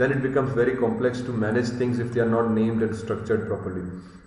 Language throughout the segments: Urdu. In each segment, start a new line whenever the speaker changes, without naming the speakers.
then it becomes very complex to manage things if they are not named and structured properly।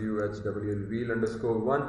WHWL wheel_1।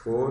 4।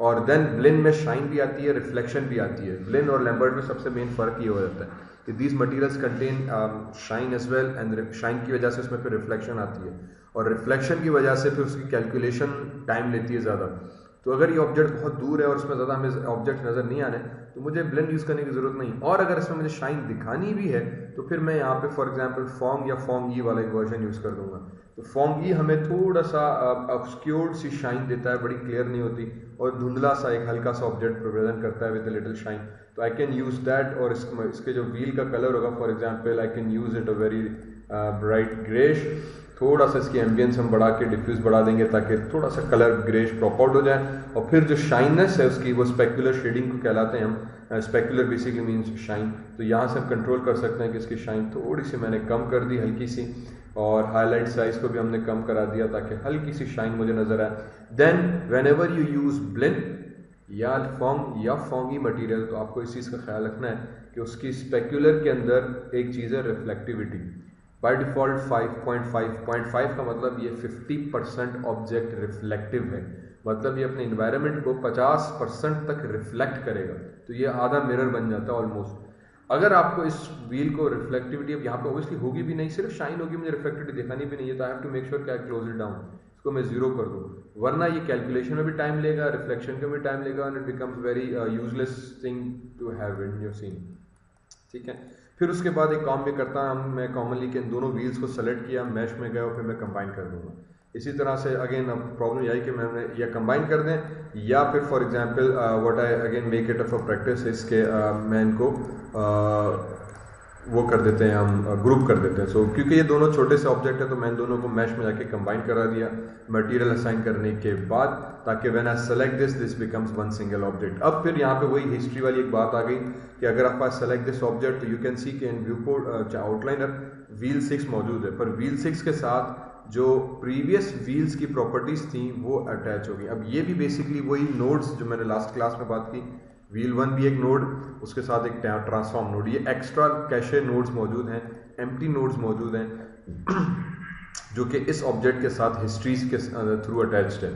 اور دین بلن میں شائن بھی آتی ہے, ریفلیکشن بھی آتی ہے. بلن اور لیمبرٹ میں سب سے مین فرق یہ ہو جاتا ہے کہ these materials contain shine as well, and shine کی وجہ سے اس میں پھر ریفلیکشن آتی ہے, اور ریفلیکشن کی وجہ سے پھر اس کی کیلکولیشن ٹائم لیتی ہے زیادہ. تو اگر یہ آبجیکٹ بہت دور ہے اور اس میں زیادہ ہمیں آبجیکٹ نظر نہیں آنے تو مجھے بلینڈ یوز کرنے کی ضرورت نہیں. اور اگر اس میں مجھے شائن دکھانی بھی ہے تو پھر میں یہاں پہ فار ایگزامپل فونگ یا فونگ ای والا ایک ورژن یوز کر دوں گا. تو فونگ ای ہمیں تھوڑا سا obscured سی شائن دیتا ہے, بڑی کلیئر نہیں ہوتی, اور دھندلا سا ایک ہلکا سا آبجیکٹ ریپرزینٹ کرتا ہے ود اے لٹل شائن. تو آئی کین یوز دیٹ, اور اس کے جو ویل کا کلر ہوگا for example I can use it a very bright greyish. تھوڑا سا اس کی ایمبینس ہم بڑھا کے ڈیفیوز بڑھا دیں گے تاکہ تھوڑا سا کلر گریش پراپ آؤٹ ہو جائے. اور پھر جو شائننس ہے اس کی وہ اسپیکولر شیڈنگ کو کہلاتے ہیں ہم. اسپیکولر بیسکلی مینس شائن. تو یہاں سے ہم کنٹرول کر سکتے ہیں کہ اس کی شائن تھوڑی سی میں نے کم کر دی, ہلکی سی, اور ہائی لائٹ سائز کو بھی ہم نے کم کرا دیا تاکہ ہلکی سی شائن مجھے نظر آئے. Then whenever you use Blinn یا فونگ یا فونگی مٹیریل, تو آپ کو اس چیز کا خیال رکھنا ہے کہ اس کی اسپیکولر کے اندر ایک چیز ہے ریفلیکٹیوٹی. بائی ڈیفالٹ 5.5 کا مطلب یہ 50% آبجیکٹ ریفلیکٹیو ہے, مطلب یہ اپنے انوائرمنٹ کو 50% تک ریفلیکٹ کرے گا. تو یہ آدھا مرر بن جاتا ہے آلموسٹ. اگر آپ کو اس ویل کو ریفلیکٹیوٹی, اب یہاں پہ اوبیسلی ہوگی بھی نہیں, صرف شائن ہوگی, مجھے ریفلیکٹیوٹی دکھانی بھی نہیں ہے, تو I have to make sure کہ آئی کلوز اٹ ڈاؤن, اس کو میں 0 کر دوں, ورنہ یہ کیلکولیشن میں بھی ٹائم لے گا, ریفلیکشن میں بھی ٹائم لے گا, and it becomes very useless thing to have in your scene. ٹھیک ہے. پھر اس کے بعد ایک کام میں کرتا ہوں, میں کامنلی کہ ان دونوں ویلز کو سلیکٹ کیا, میش میں گیا, اور پھر میں کمبائن کر دوں گا. اسی طرح سے اگین اب پرابلم یہ آئی کہ میں یا کمبائن کر دیں, یا پھر for example what I again make it a for practice اس کے میں ان کو وہ کر دیتے ہیں, ہم گروپ کر دیتے ہیں. سو کیونکہ یہ دونوں چھوٹے سے آبجیکٹ ہیں تو میں ان دونوں کو میش میں جا کے کمبائن کرا دیا مٹیریل اسائن کرنے کے بعد, تاکہ when I select this becomes one single object. اب پھر یہاں پہ وہی ہسٹری والی ایک بات آ گئی کہ اگر آپ پاس سلیکٹ دس آبجیکٹ, تو یو کین سی کہ in viewport outliner well 6 موجود ہے, پر ویل 6 کے ساتھ جو پریویس ویلز کی پراپرٹیز تھیں وہ اٹیچ ہو گئی. اب یہ بھی بیسکلی وہی نوڈز جو میں نے لاسٹ کلاس میں بات کی, ویل 1 بھی ایک نوڈ, اس کے ساتھ ایک ٹرانسفارم نوڈ, یہ ایکسٹرا کیشے نوڈز موجود ہیں, ایمپٹی نوڈز موجود ہیں جو کہ اس آبجیکٹ کے ساتھ ہسٹریز کے تھرو اٹیچڈ ہے.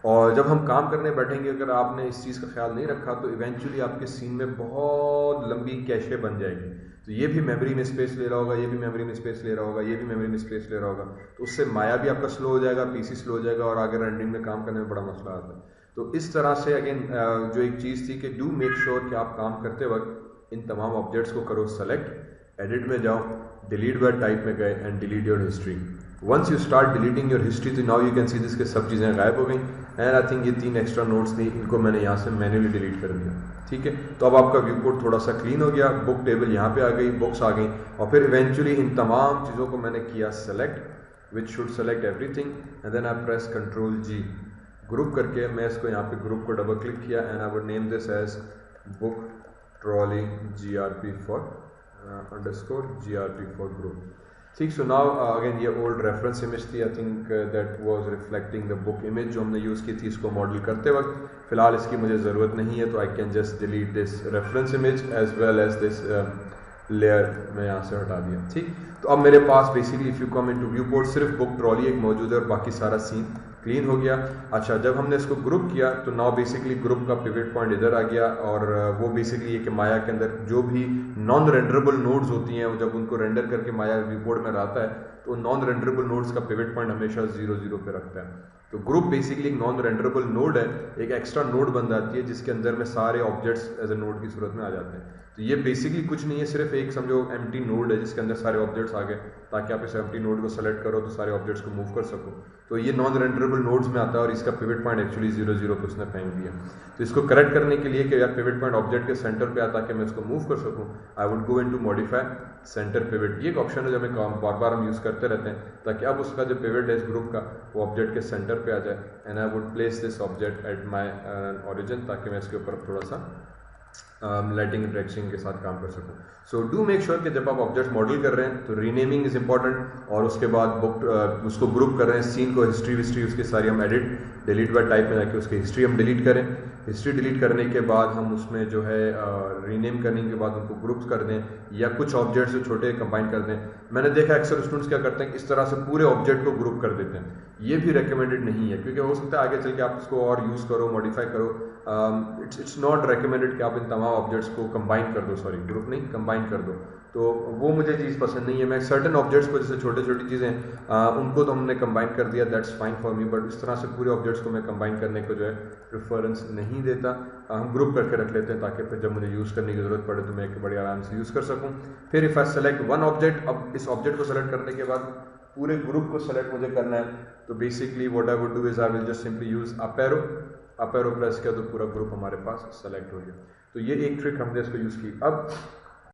اور جب ہم کام کرنے بیٹھیں گے, اگر آپ نے اس چیز کا خیال نہیں رکھا تو ایونچولی آپ کے سین میں بہت لمبی کیشے بن جائے گی. تو یہ بھی میموری میں اسپیس لے رہا ہوگا, یہ بھی میموری میں اسپیس لے رہا ہوگا, یہ بھی میموری میں اسپیس لے رہا ہوگا, تو اس سے مایا بھی آپ کا سلو ہو جائے گا, پی سی سلو ہو جائے گا, اور آگے رینڈنگ میں کام کرنے میں بڑا مسئلہ آتا ہے. تو اس طرح سے اگین جو ایک چیز تھی کہ ڈو میک شیور کہ آپ کام کرتے وقت ان تمام آبجیکٹس کو کرو سلیکٹ, ایڈٹ میں جاؤ, ڈیلیٹ بائی ٹائپ میں گئے, and delete your history. Once you start deleting your history, تو now you can see this کہ سب چیزیں غائب ہو گئیں, اینڈ آئی تھنک یہ 3 ایکسٹرا نوٹس تھیں, ان کو میں نے یہاں سے مینولی ڈیلیٹ کر دیا. ٹھیک ہے. تو اب آپ کا ویو پورٹ تھوڑا سا کلین ہو گیا, بک ٹیبل یہاں پہ آ گئی, بکس آ گئیں, اور پھر ایونچولی ان تمام چیزوں کو میں نے کیا select, which should select everything, and then I press control G, group کر کے میں اس کو یہاں پہ گروپ کو ڈبل کلک کیا, and I would name this as book trolley GRP for _GRP for group. ٹھیک. سو ناؤ اگین یہ اولڈ ریفرنس امیج تھی, I think that was reflecting the book image جو ہم نے یوز کی تھی اس کو ماڈل کرتے وقت. فی الحال اس کی مجھے ضرورت نہیں ہے, تو I can just delete this reference image as well as this layer میں یہاں سے ہٹا دیا. ٹھیک. تو اب میرے پاس basically if you come in to viewport صرف بک ٹرالی ایک موجود ہے, اور باقی سارا سین کلین ہو گیا. اچھا, جب ہم نے اس کو گروپ کیا تو ناؤ بیسکلی گروپ کا پیوٹ پوائنٹ ادھر آ گیا, اور وہ بیسکلی یہ کہ مایا کے اندر جو بھی نان رینڈربل نوڈز ہوتی ہیں, جب ان کو رینڈر کر کے مایا ویو پورٹ میں آتا ہے تو نان رینڈربل نوڈز کا پیوٹ پوائنٹ ہمیشہ 0 پہ رکھتا ہے. تو گروپ بیسکلی ایک نان رینڈربل نوڈ ہے, ایک ایکسٹرا نوڈ بن جاتی ہے جس کے اندر میں سارے آبجیکٹس ایز اے نوڈ کی صورت میں آ جاتے ہیں. تو یہ بیسکلی کچھ نہیں ہے, صرف ایک سمجھو ایمٹی نوڈ ہے جس کے اندر سارے آبجیکٹس آ گئے, تاکہ آپ اس ایمٹی نوڈ کو سلیکٹ کرو تو سارے آبجیکٹس کو موو کر سکو. تو یہ نان رینڈربل نوڈز میں آتا ہے, اور اس کا پیوٹ پوائنٹ ایکچولی 0 پہ اس نے پھینک دیا. تو اس کو کریکٹ کرنے کے لیے کہ یار پیوٹ پوائنٹ آبجیکٹ کے سینٹر پہ آتا کہ میں اس کو موو کر سکوں, I would go into modify centre pivot. یہ ایک آپشن ہے جو ہمیں بار بار ہم یوز کرتے رہتے ہیں, تاکہ اب اس کا جو پیوٹ ہے اس گروپ کا وہ آبجیکٹ کے سینٹر پہ آ جائے, and I would place this object at my origin, تاکہ میں اس کے اوپر تھوڑا سا لائٹنگ انٹریکشن کے ساتھ کام کر سکوں. سو ڈو میک شیور کہ جب آپ آبجیکٹ ماڈل کر رہے ہیں تو رینیمنگ از امپورٹنٹ, اور اس کے بعد بک اس کو گروپ کر رہے ہیں, سین کو ہسٹری اس کی ساری ہم ایڈٹ ڈیلیٹ بائی ٹائپ میں جا کے اس کی ہسٹری ہم ڈیلیٹ کریں. ہسٹری ڈیلیٹ کرنے کے بعد ہم اس میں جو ہے رینیم کرنے کے بعد ان کو گروپس کر دیں یا کچھ آبجیکٹس جو چھوٹے کمبائن کر دیں. میں نے دیکھا اکثر اسٹوڈنٹس کیا کرتے ہیں کہ اس طرح سے پورے آبجیکٹ کو گروپ کر دیتے ہیں. یہ بھی ریکمینڈیڈ نہیں ہے کیونکہ ہو سکتا ہے آگے چل کے آپ اس کو اور یوز کرو, ماڈیفائی کرو. اٹس ناٹ ریکمینڈیڈ کہ آپ ان تمام آبجیکٹس کو کمبائن کر دو, سوری گروپ نہیں کمبائن کر دو. تو وہ مجھے چیز پسند نہیں ہے. میں سرٹن آبجیکٹس کو جیسے چھوٹی چھوٹی چیزیں ان کو تو ہم نے کمبائن کر دیا, that's fine for me, but اس طرح سے پورے آبجیکٹس کو میں کمبائن کرنے کو جو ہے پریفرنس نہیں دیتا. ہم گروپ کر کے رکھ لیتے ہیں تاکہ پھر جب مجھے یوز کرنے کی ضرورت پڑے تو میں ایک بڑی آرام سے یوز کر سکوں. پھر if I select one object, اب اس آبجیکٹ کو سلیکٹ کرنے کے بعد پورے گروپ کو سلیکٹ مجھے کرنا ہے, تو basically what I would do is I will just simply use up arrow press کیا تو پورا گروپ ہمارے پاس سلیکٹ ہو گیا. تو یہ ایک ٹرک ہم نے اس کو یوز کی. اب